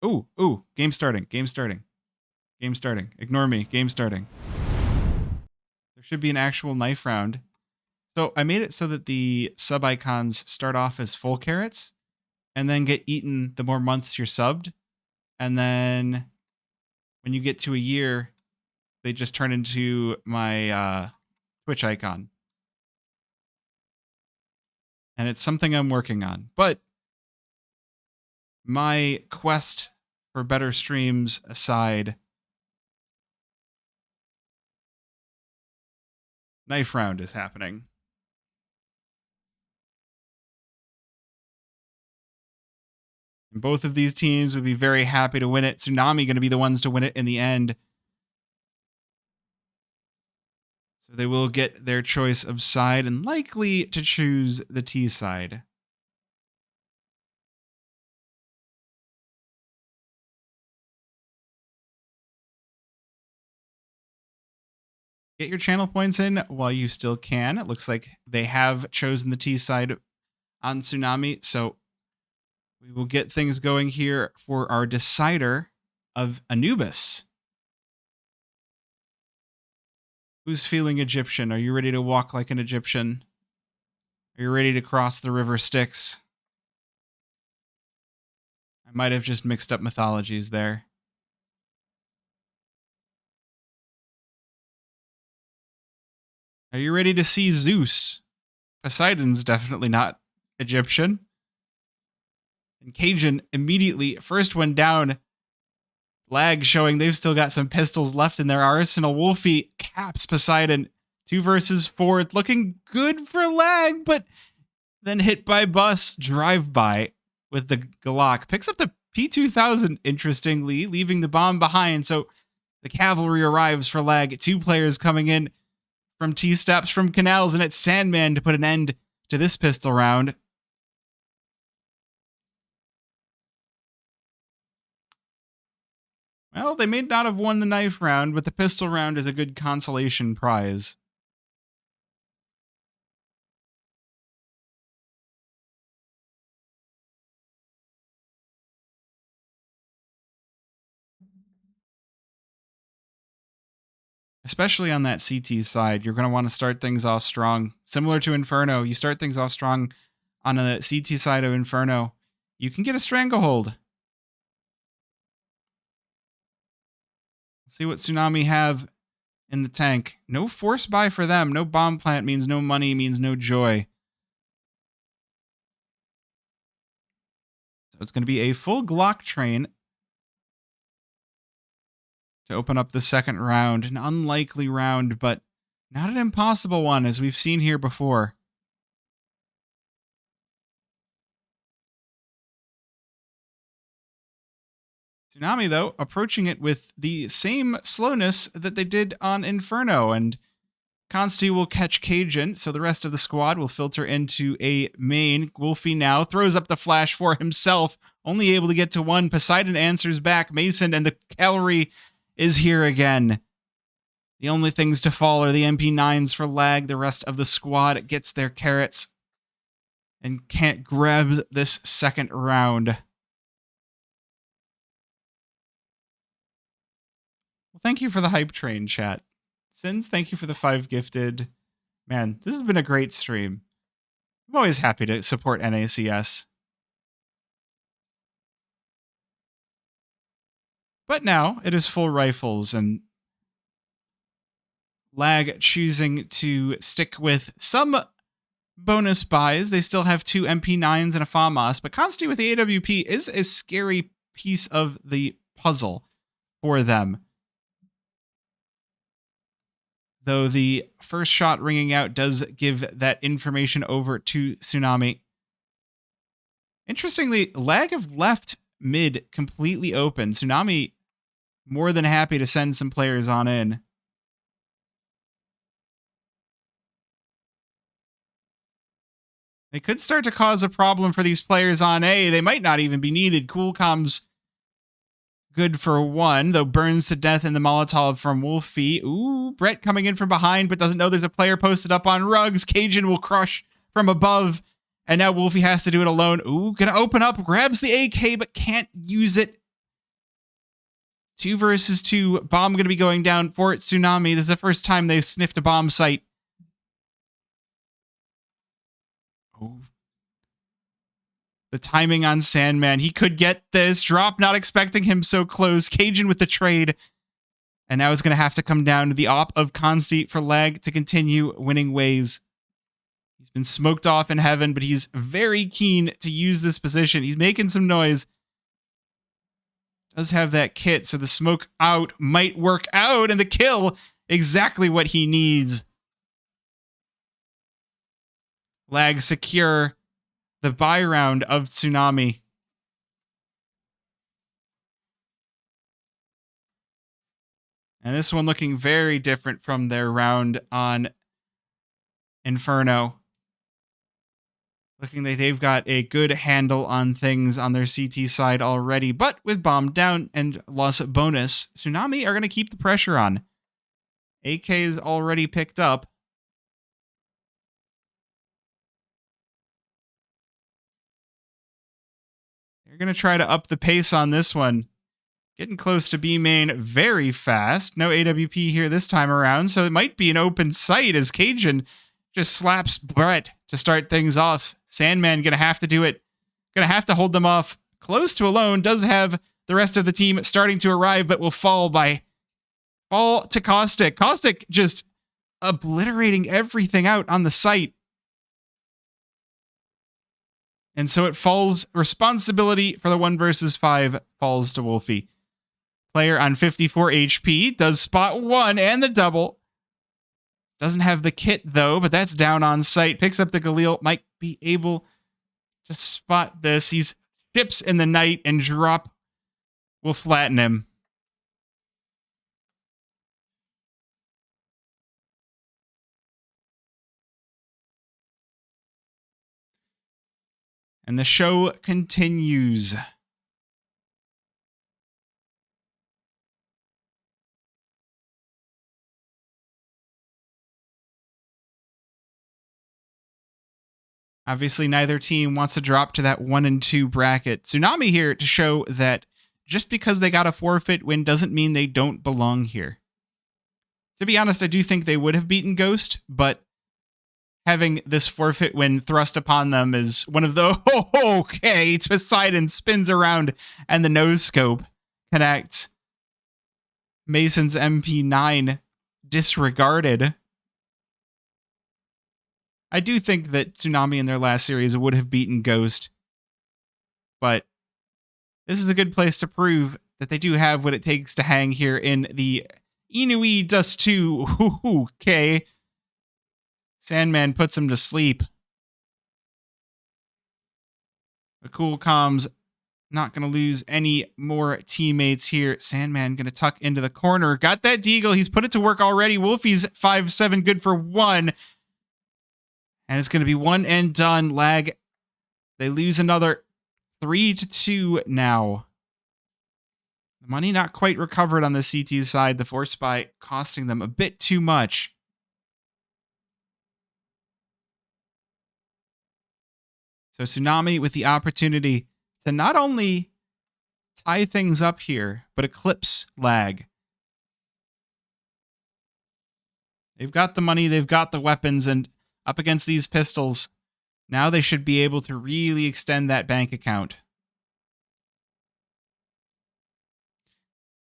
Ooh, ooh, game starting, game starting, game starting. Ignore me, game starting. There should be an actual knife round. So I made it so that the sub icons start off as full carrots and then get eaten the more months you're subbed. And then when you get to a year, they just turn into my Twitch icon. And it's something I'm working on. But my quest for better streams aside, knife round is happening. And both of these teams would be very happy to win it. Tsunami going to be the ones to win it in the end. So they will get their choice of side and likely to choose the T side. Get your channel points in while you still can. It looks like they have chosen the T side on Tsunami. So we will get things going here for our decider of Anubis. Who's feeling Egyptian? Are you ready to walk like an Egyptian? Are you ready to cross the river Styx? I might have just mixed up mythologies there. Are you ready to see Zeus? Poseidon's definitely not Egyptian. And Cajun immediately, first one down. Lag showing they've still got some pistols left in their arsenal. Wolfie caps Poseidon. 2 versus 4. It's looking good for Lag, but then hit by bus. Drive-by with the Glock. Picks up the P2000, interestingly, leaving the bomb behind. So the cavalry arrives for Lag. 2 players coming in from T-steps from Canals, and it's Sandman to put an end to this pistol round. Well, they may not have won the knife round, but the pistol round is a good consolation prize. Especially on that CT side, you're going to want to start things off strong. Similar to Inferno, you start things off strong on the CT side of Inferno. You can get a stranglehold. See what Tsunami have in the tank. No force buy for them. No bomb plant means no money, means no joy. So it's going to be a full Glock train to open up the second round. An unlikely round, but not an impossible one, as we've seen here before. Tsunami, though, approaching it with the same slowness that they did on Inferno, and Consti will catch Cajun, so the rest of the squad will filter into a main. Wolfie now throws up the flash for himself, only able to get to 1. Poseidon answers back. Mason and the cavalry is here again. The only things to fall are the MP9s for Lag. The rest of the squad gets their carrots and can't grab this second round. Well, thank you for the hype train, chat. Sins, thank you for the 5 gifted. Man, this has been a great stream. I'm always happy to support NACS. But now it is full rifles, and Lag choosing to stick with some bonus buys. They still have 2 MP9s and a FAMAS, but Consti with the AWP is a scary piece of the puzzle for them. Though the first shot ringing out does give that information over to Tsunami. Interestingly, Lag have left mid completely open. Tsunami more than happy to send some players on in. They could start to cause a problem for these players on A. They might not even be needed. Coolcom's good for 1, though burns to death in the Molotov from Wolfie. Ooh, Brett coming in from behind, but doesn't know there's a player posted up on rugs. Cajun will crush from above, and now Wolfie has to do it alone. Ooh, gonna open up, grabs the AK, but can't use it. 2 versus 2. Bomb going to be going down for Tsunami. This is the first time they've sniffed a bomb site. Oh. The timing on Sandman. He could get this drop, not expecting him so close. Cajun with the trade. And now it's going to have to come down to the op of Consti for Lag to continue winning ways. He's been smoked off in heaven, but he's very keen to use this position. He's making some noise. Does have that kit, so the smoke out might work out, and the kill, exactly what he needs. Lag secure the buy round of Tsunami. And this one looking very different from their round on Inferno. Looking like they've got a good handle on things on their CT side already, but with bomb down and loss bonus, Tsunami are going to keep the pressure on. AK is already picked up. They're going to try to up the pace on this one. Getting close to B main very fast. No AWP here this time around, so it might be an open site as Cajun just slaps Brett to start things off. Sandman going to have to do it. Going to have to hold them off. Close to alone. Does have the rest of the team starting to arrive, but will fall to Caustic. Caustic just obliterating everything out on the site. And so it falls, responsibility for the 1 versus 5 falls to Wolfie. Player on 54 HP does spot 1 and the double. Doesn't have the kit though, but that's down on site. Picks up the Galil, might be able to spot this. He's ships in the night and drop will flatten him. And the show continues. Obviously, neither team wants to drop to that 1 and 2 bracket. Tsunami here to show that just because they got a forfeit win doesn't mean they don't belong here. To be honest, I do think they would have beaten Ghost, but having this forfeit win thrust upon them is one of the okay. Poseidon spins around and the nose scope connects. Mason's MP9 disregarded. I do think that Tsunami in their last series would have beaten Ghost, but this is a good place to prove that they do have what it takes to hang here in the INUI Dust2. Okay. Sandman puts him to sleep. The cool comms not going to lose any more teammates here. Sandman going to tuck into the corner. Got that deagle. He's put it to work already. Wolfie's 5-7, good for 1. And it's going to be 1 and done. Lag. They lose another 3-2 now. The money not quite recovered on the CT side. The force spy costing them a bit too much. So Tsunami with the opportunity to not only tie things up here, but eclipse Lag. They've got the money, they've got the weapons, and up against these pistols, now they should be able to really extend that bank account.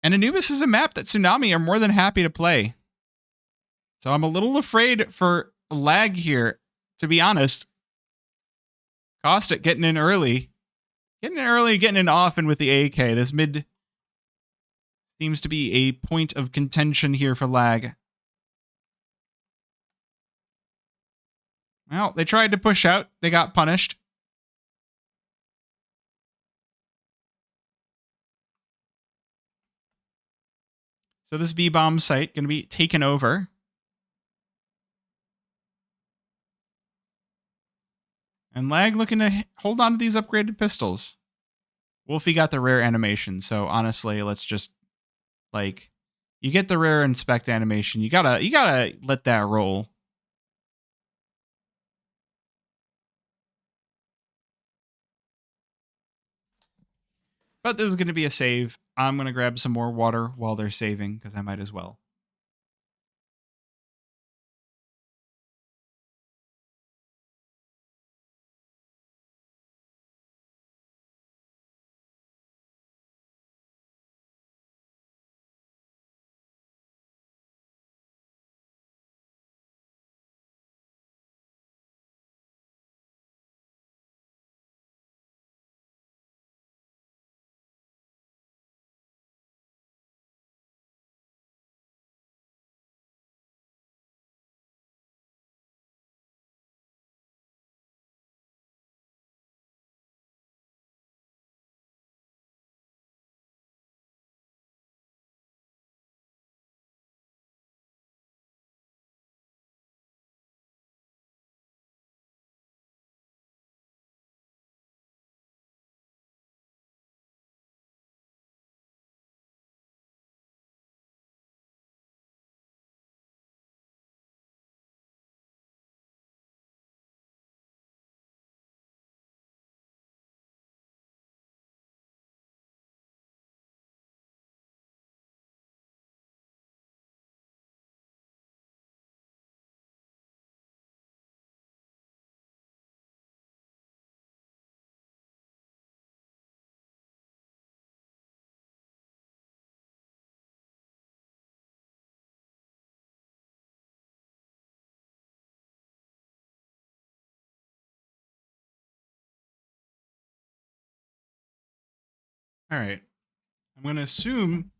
And Anubis is a map that Tsunami are more than happy to play. So I'm a little afraid for Lag here, to be honest. Caustic getting in early. Getting in often with the AK. This mid seems to be a point of contention here for Lag. Well, they tried to push out. They got punished. So this B-bomb site going to be taken over. And Lag looking to hold on to these upgraded pistols. Wolfie got the rare animation, so honestly, let's just, like, you get the rare inspect animation. You gotta let that roll. But this is going to be a save. I'm going to grab some more water while they're saving because I might as well. All right. I'm going to assume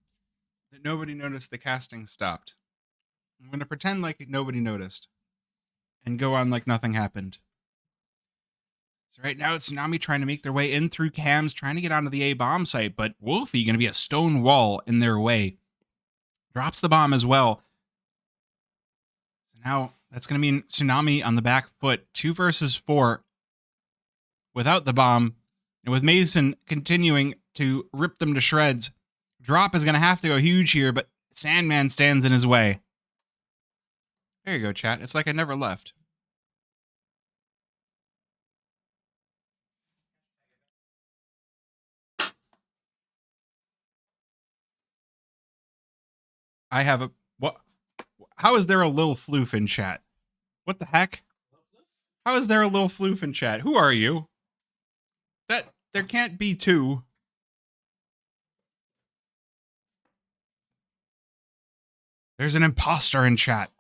that nobody noticed the casting stopped. I'm going to pretend like nobody noticed and go on like nothing happened. So right now it's Tsunami trying to make their way in through cams, trying to get onto the A bomb site, but Wolfie going to be a stone wall in their way. Drops the bomb as well. So now that's going to mean Tsunami on the back foot, 2 versus 4 without the bomb. And with Mason continuing to rip them to shreds, Drop is going to have to go huge here, but Sandman stands in his way. There you go, chat. It's like I never left. I have a... What? How is there a Lil Floof in chat? What the heck? How is there a Lil Floof in chat? Who are you? That... There can't be 2. There's an imposter in chat.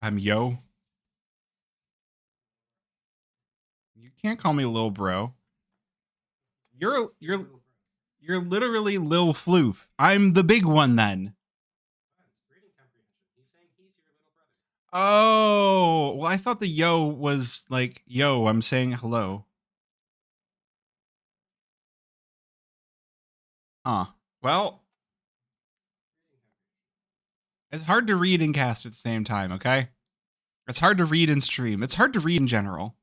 I'm Yo. You can't call me Lil Bro. You're literally Lil Floof. I'm the big one then. Oh, well, I thought the yo was like, yo, I'm saying hello. Huh. Well, it's hard to read and cast at the same time, okay? It's hard to read and stream. It's hard to read in general.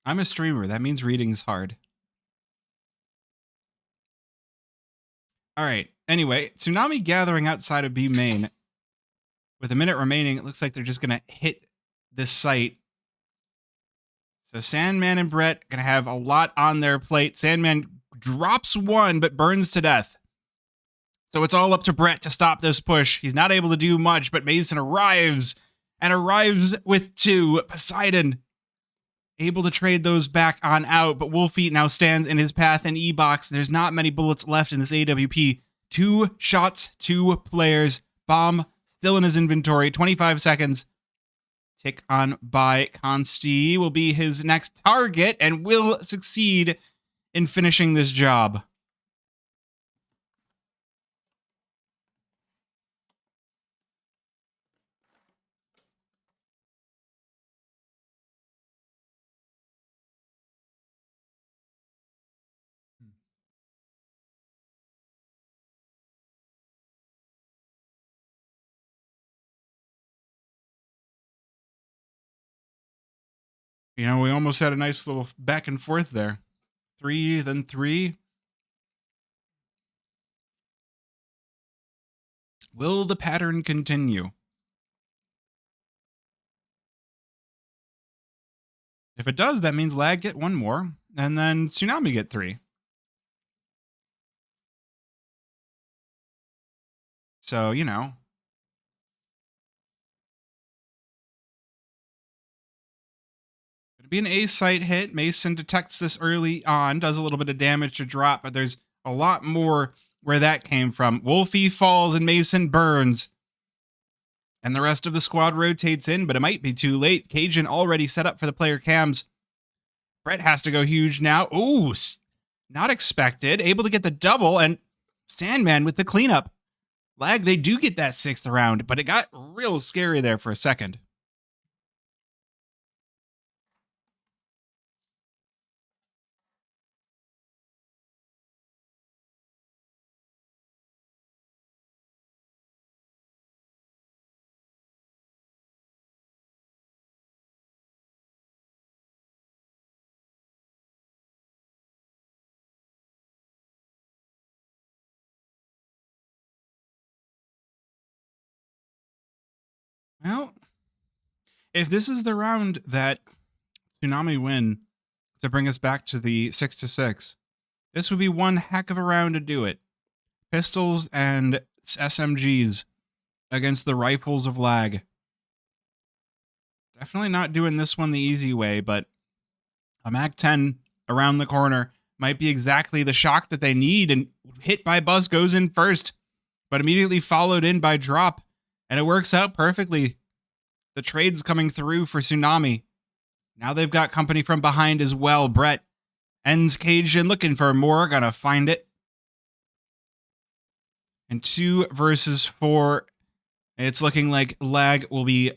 I'm a streamer. That means reading is hard. All right. Anyway, Tsunami gathering outside of B main. With a minute remaining, it looks like they're just going to hit this site. So Sandman and Brett going to have a lot on their plate. Sandman drops 1, but burns to death. So it's all up to Brett to stop this push. He's not able to do much, but Mason arrives with 2. Poseidon able to trade those back on out, but Wolfie now stands in his path in E-Box. There's not many bullets left in this AWP. 2 shots, 2 players. Bomb still in his inventory. 25 seconds. Tick on by. Consti will be his next target and will succeed in finishing this job. You know, we almost had a nice little back and forth there. 3, then 3. Will the pattern continue? If it does, that means Lag get one more, and then Tsunami get 3. So, you know. Gonna be an A site hit. Mason detects this early on, does a little bit of damage to drop, but there's a lot more where that came from. Wolfie falls and Mason burns. And the rest of the squad rotates in, but it might be too late. Cajun already set up for the player cams. Brett has to go huge now. Ooh, not expected. Able to get the double, and Sandman with the cleanup. Lag, they do get that 6th round, but it got real scary there for a second. Well, if this is the round that Tsunami win to bring us back to the 6-6, this would be one heck of a round to do it. Pistols and SMGs against the rifles of Lag. Definitely not doing this one the easy way, but a MAC-10 around the corner might be exactly the shock that they need, and hit by Buzz goes in first, but immediately followed in by Drop, and it works out perfectly. The trade's coming through for Tsunami. Now they've got company from behind as well. Brett ends Cajun, looking for more, gonna find it. And 2 versus 4. It's looking like Lag will be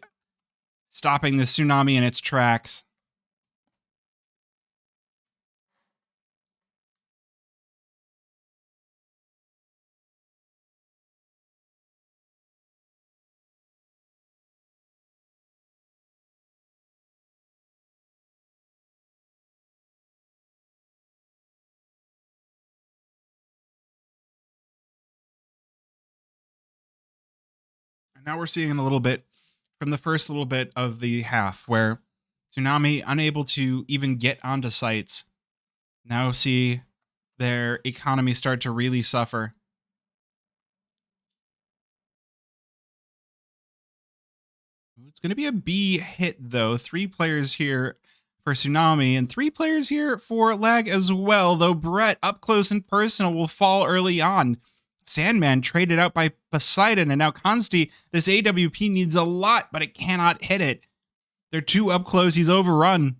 stopping the Tsunami in its tracks. And now we're seeing a little bit from the first little bit of the half where Tsunami, unable to even get onto sites, now see their economy start to really suffer. It's going to be a B hit, though. 3 players here for Tsunami and 3 players here for Lag as well, though Brett, up close and personal, will fall early on. Sandman traded out by Poseidon, and now Consti, this AWP needs a lot, but it cannot hit it. They're too up close. He's overrun.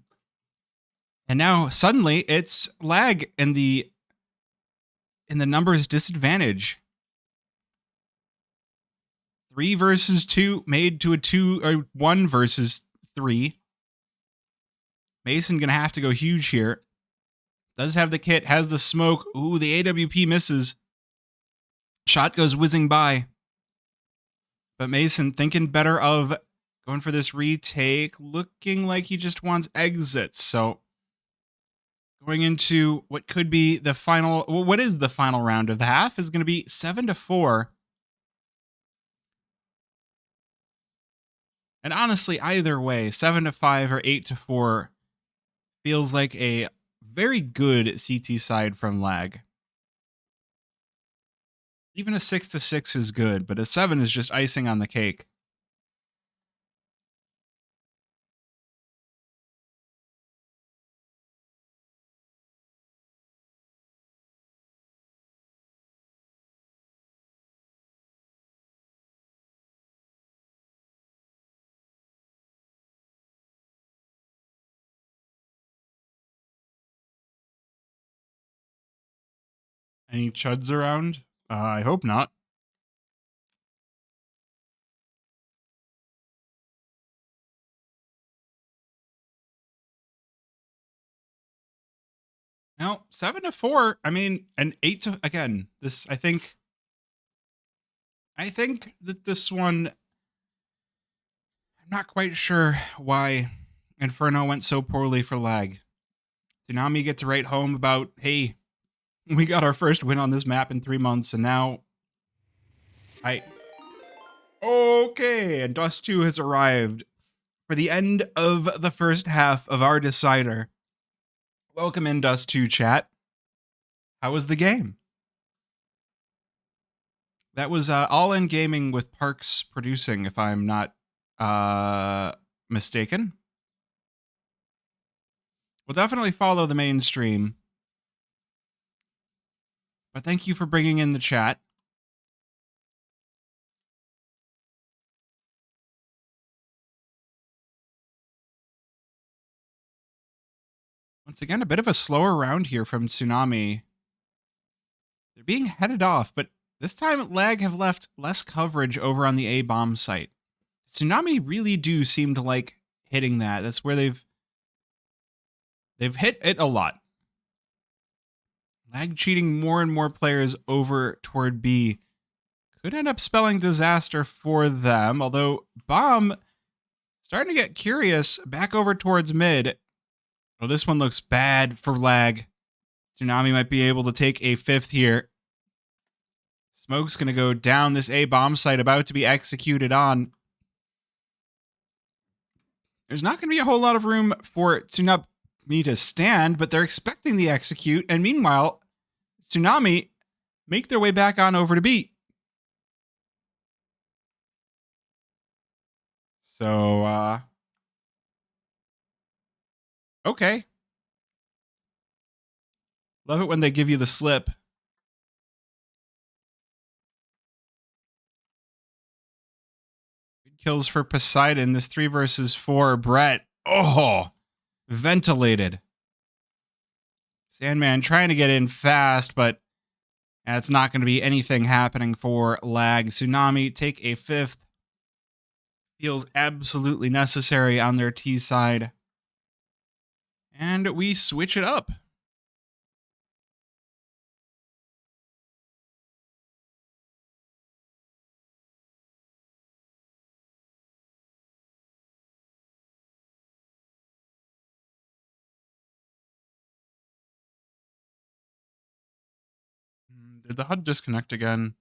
And now suddenly it's Lag in the numbers disadvantage. 3 versus 2 made to a 2 or 1 versus 3. Mason gonna have to go huge here. Does have the kit, has the smoke. Ooh, the AWP misses. Shot goes whizzing by. But Mason thinking better of going for this retake, looking like he just wants exits. So going into what could be the final, what is the final round of the half, is going to be 7-4. And honestly, either way, 7-5 or 8-4 feels like a very good CT side from Lag. Even a 6-6 is good, but a 7 is just icing on the cake. Any chuds around? I hope not. No, 7-4. I mean, and 8 to again. This, I think that this one, I'm not quite sure why Inferno went so poorly for Lag. Tsunami get to write home about, hey, we got our first win on this map in 3 months, and now okay, and Dust2 has arrived for the end of the first half of our decider. Welcome in, Dust2 chat. How was the game? That was All In Gaming with Parks producing, if I'm not mistaken. We'll definitely follow the mainstream. But thank you for bringing in the chat. Once again, a bit of a slower round here from Tsunami. They're being headed off, but this time Lag have left less coverage over on the A bomb site. Tsunami really do seem to like hitting that. That's where they've hit it a lot. Lag cheating more and more players over toward B could end up spelling disaster for them, although Bomb starting to get curious back over towards mid. Oh, this one looks bad for Lag. Tsunami might be able to take a fifth here. Smoke's going to go down this A bomb site about to be executed on. There's not going to be a whole lot of room for Tsunami to stand, but they're expecting the execute. And meanwhile, Tsunami make their way back on over to B. So, okay. Love it when they give you the slip. Good kills for Poseidon. This 3 versus 4. Brett. Oh, ventilated. Sandman trying to get in fast, but it's not going to be anything happening for Lag. Tsunami take a fifth. Feels absolutely necessary on their T side. And we switch it up. Did the HUD disconnect again?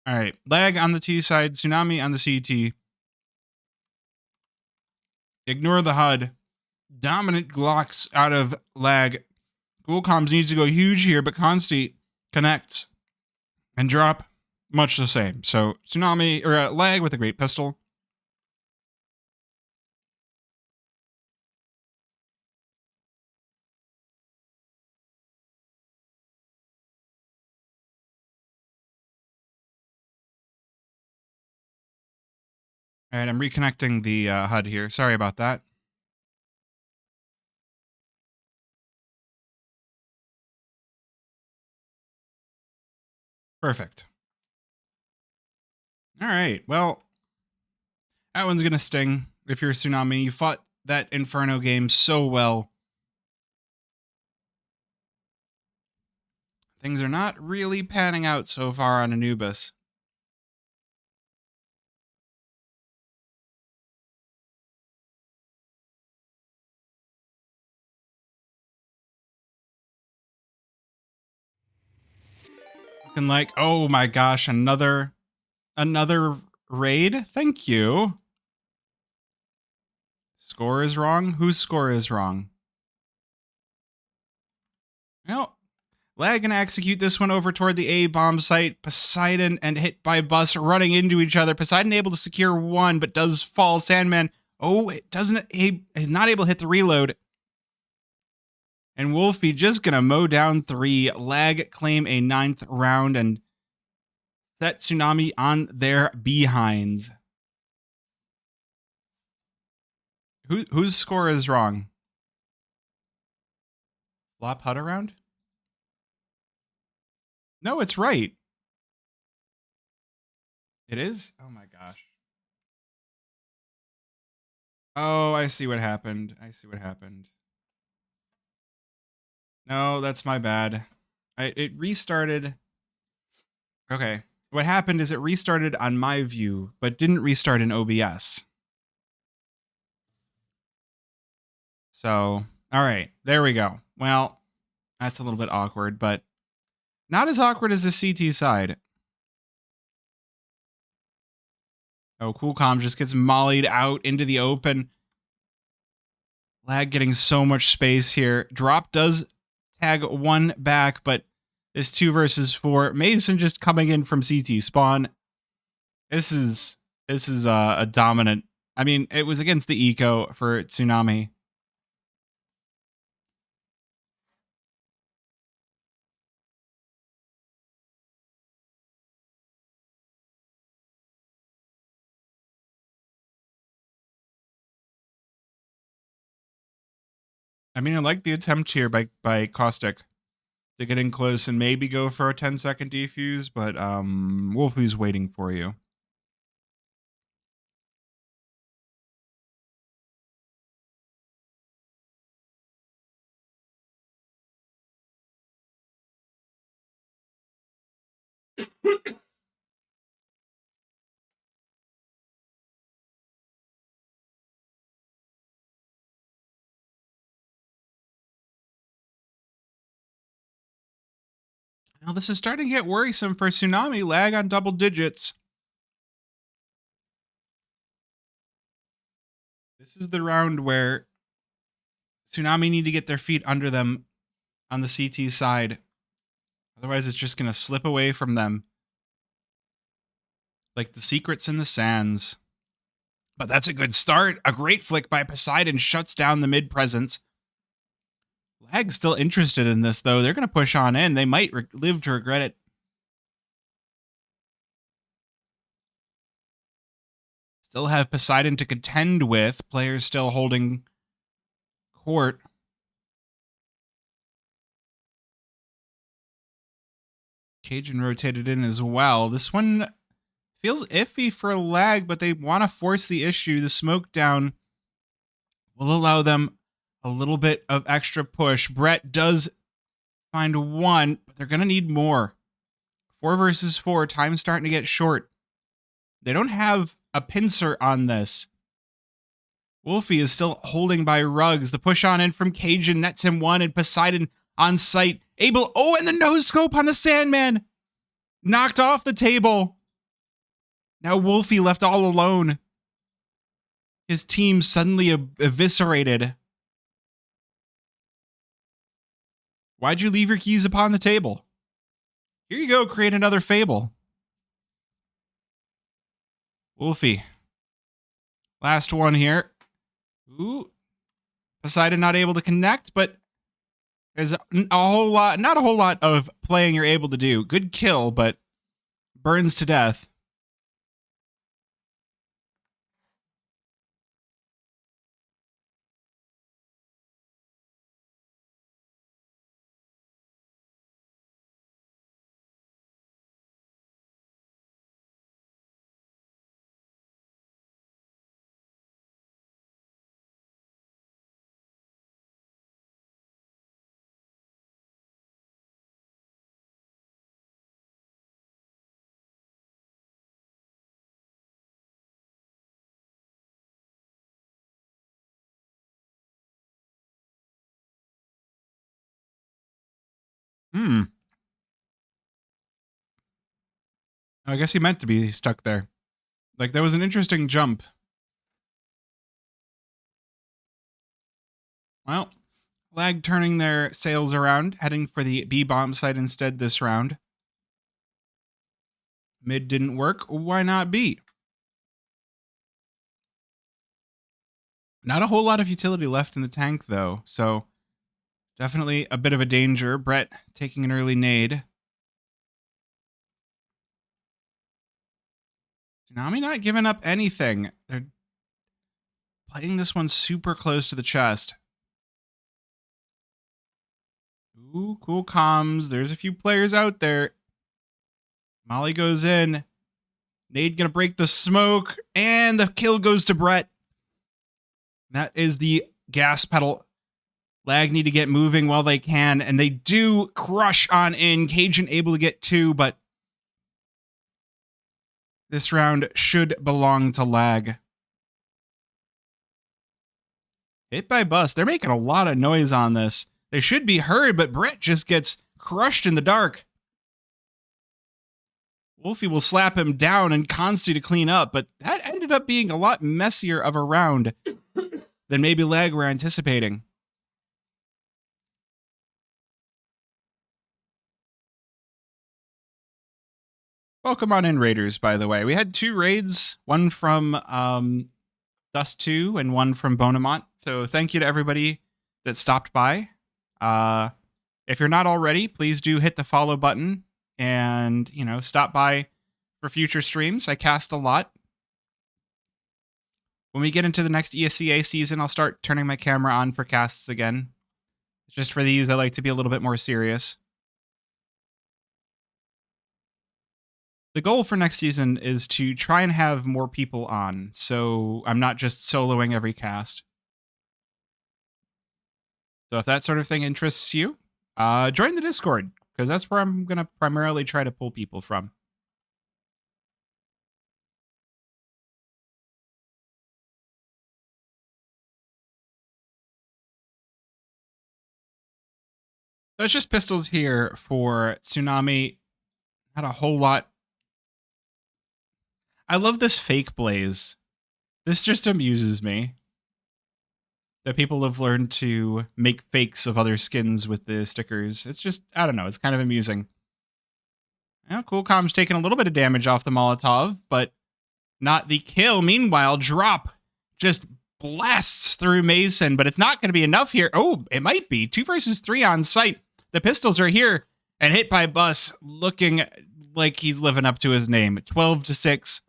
All right, Lag on the T side, Tsunami on the CT. Ignore the HUD. Dominant Glocks out of Lag. Ghoulcoms needs to go huge here, but Consti connects and drop much the same. So Tsunami or Lag with a great pistol. All right, I'm reconnecting the HUD here. Sorry about that. Perfect. All right, well, that one's going to sting if you're Tsunami. You fought that Inferno game so well. Things are not really panning out so far on Anubis. Looking like, oh my gosh, another raid? Thank you. Score is wrong? Whose score is wrong? Well, Lag gonna execute this one over toward the A bomb site. Poseidon and hit by Bus running into each other. Poseidon able to secure one, but does fall. Sandman, oh, it doesn't, he's not able to hit the reload. And Wolfie just gonna mow down 3. Lag claim a 9th round and set Tsunami on their behinds. Whose score is wrong? Flop HUD around? No, it's right. It is? Oh my gosh. Oh, I see what happened. No, that's my bad. It restarted. Okay. what happened is it restarted on my view, but didn't restart in OBS. So, all right, there we go. Well, that's a little bit awkward, but not as awkward as the CT side. Oh, Coolcom just gets mollied out into the open. Lag getting so much space here. Drop does tag one back, but this 2 versus 4. Mason just coming in from CT spawn. This is a dominant. I mean, it was against the eco for Tsunami. I mean, I like the attempt here by Caustic to get in close and maybe go for a 10-second defuse, but Wolfie's waiting for you. Now this is starting to get worrisome for Tsunami. Lag on double digits. This is the round where Tsunami need to get their feet under them on the CT side. Otherwise, it's just going to slip away from them. Like the secrets in the sands. But that's a good start. A great flick by Poseidon shuts down the mid presence. Lag's still interested in this, though. They're going to push on in. They might live to regret it. Still have Poseidon to contend with. Players still holding court. Cajun rotated in as well. This one feels iffy for Lag, but they want to force the issue. The smoke down will allow them a little bit of extra push. Brett does find one, but they're going to need more. 4 versus 4. Time's starting to get short. They don't have a pincer on this. Wolfie is still holding by Ruggs. The push on in from Cajun nets him one, and Poseidon on site. Able, and the no-scope on the Sandman. Knocked off the table. Now Wolfie left all alone. His team suddenly eviscerated. Why'd you leave your keys upon the table? Here you go, create another fable. Wolfie. Last one here. Ooh. Poseidon not able to connect, but there's not a whole lot of playing you're able to do. Good kill, but burns to death. I guess he meant to be stuck there. Like, that was an interesting jump. Well, Lag turning their sails around, heading for the B bomb site instead this round. Mid didn't work. Why not B? Not a whole lot of utility left in the tank, though, so definitely a bit of a danger. Brett taking an early nade. Tsunami not giving up anything. They're playing this one super close to the chest. Ooh, cool comms. There's a few players out there. Molly goes in. Nade gonna break the smoke, and the kill goes to Brett. That is the gas pedal. Lag need to get moving while they can, and they do crush on in. Cajun able to get 2, but This round should belong to lag. Hit by bus. They're making a lot of noise on this. They should be heard, but Brett just gets crushed in the dark. Wolfie will slap him down and Consti to clean up, but that ended up being a lot messier of a round than maybe lag were anticipating. Welcome on in, Raiders, by the way. We had 2 raids, one from Dust2 and one from Bonamont. So thank you to everybody that stopped by. If you're not already, please do hit the follow button and, stop by for future streams. I cast a lot. When we get into the next ESCA season, I'll start turning my camera on for casts again. Just for these, I like to be a little bit more serious. The goal for next season is to try and have more people on, so I'm not just soloing every cast. So if that sort of thing interests you, join the Discord, because that's where I'm going to primarily try to pull people from. So it's just pistols here for Tsunami. Not a whole lot. I love this fake blaze. This just amuses me. That people have learned to make fakes of other skins with the stickers. It's just, I don't know, it's kind of amusing. Coolcom's taking a little bit of damage off the Molotov, but not the kill. Meanwhile, Drop just blasts through Mason, but it's not going to be enough here. Oh, it might be. 2 versus 3 on site. The pistols are here, and hit by bus, looking like he's living up to his name. 12-6.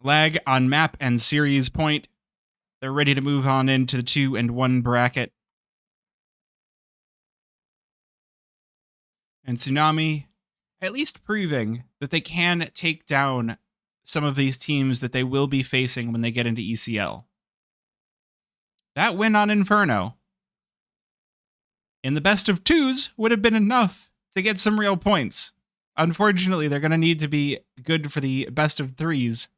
Lag on map and series point. They're ready to move on into the 2 and 1 bracket. And Tsunami, at least proving that they can take down some of these teams that they will be facing when they get into ECL. That win on Inferno in the best of 2s would have been enough to get some real points. Unfortunately, they're going to need to be good for the best of 3s.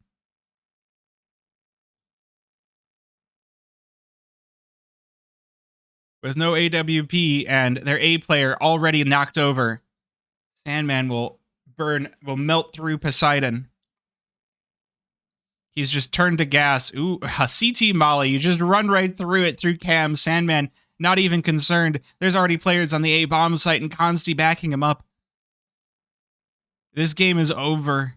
With no AWP and their A player already knocked over, Sandman will melt through Poseidon. He's just turned to gas. Ooh, a CT molly. You just run right through it through Cam. Sandman not even concerned. There's already players on the A bomb site and Consti backing him up. This game is over.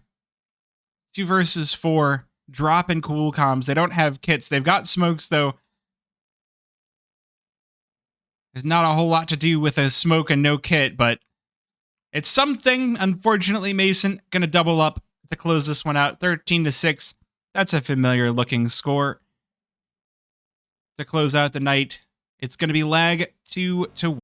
2 versus 4. Drop and Coolcoms. They don't have kits. They've got smokes, though. There's not a whole lot to do with a smoke and no kit, but it's something. Unfortunately, Mason going to double up to close this one out. 13-6. That's a familiar looking score. To close out the night, it's going to be lag 2-1.